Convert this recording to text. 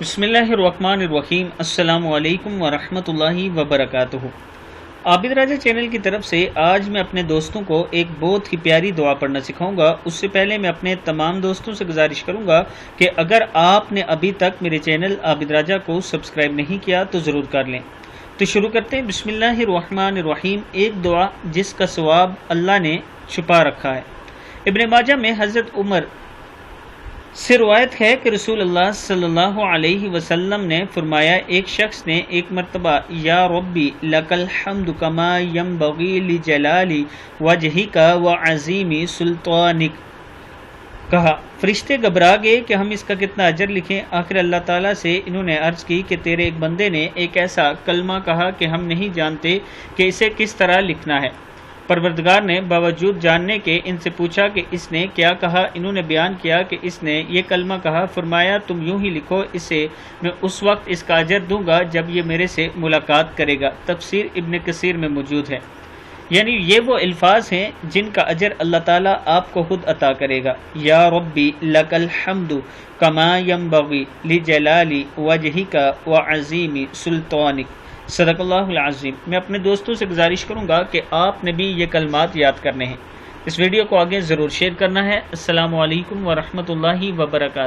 بسم اللہ الرحمن الرحیم۔ السلام علیکم ورحمۃ اللہ وبرکاتہ۔ عابد راجہ چینل کی طرف سے آج میں اپنے دوستوں کو ایک بہت ہی پیاری دعا پڑھنا سکھاؤں گا۔ اس سے پہلے میں اپنے تمام دوستوں سے گزارش کروں گا کہ اگر آپ نے ابھی تک میرے چینل عابد راجہ کو سبسکرائب نہیں کیا تو ضرور کر لیں۔ تو شروع کرتے ہیں۔ بسم اللہ الرحمن الرحیم، ایک دعا جس کا ثواب اللہ نے چھپا رکھا ہے۔ ابن ماجہ میں حضرت عمر سے روایت ہے کہ رسول اللہ صلی اللہ علیہ وسلم نے فرمایا، ایک شخص نے ایک مرتبہ یا ربی لک الحمد کما ینبغی لجلال وجہک وعظیم سلطانک کہا۔ فرشتے گھبرا گئے کہ ہم اس کا کتنا اجر لکھیں۔ آخر اللہ تعالیٰ سے انہوں نے عرض کی کہ تیرے ایک بندے نے ایک ایسا کلمہ کہا کہ ہم نہیں جانتے کہ اسے کس طرح لکھنا ہے۔ پروردگار نے باوجود جاننے کے ان سے پوچھا کہ اس نے کیا کہا۔ انہوں نے بیان کیا کہ اس نے یہ کلمہ کہا۔ فرمایا، تم یوں ہی لکھو، اسے میں اس وقت اس کا اجر دوں گا جب یہ میرے سے ملاقات کرے گا۔ تفسیر ابن کثیر میں موجود ہے، یعنی یہ وہ الفاظ ہیں جن کا اجر اللہ تعالیٰ آپ کو خود عطا کرے گا۔ یا ربی لک الحمد کما ینبغی لجلال وجہک وعظیم سلطانک۔ صدق اللہ العظیم۔ میں اپنے دوستوں سے گزارش کروں گا کہ آپ نے بھی یہ کلمات یاد کرنے ہیں۔ اس ویڈیو کو آگے ضرور شیئر کرنا ہے۔ السلام علیکم ورحمۃ اللہ وبرکاتہ۔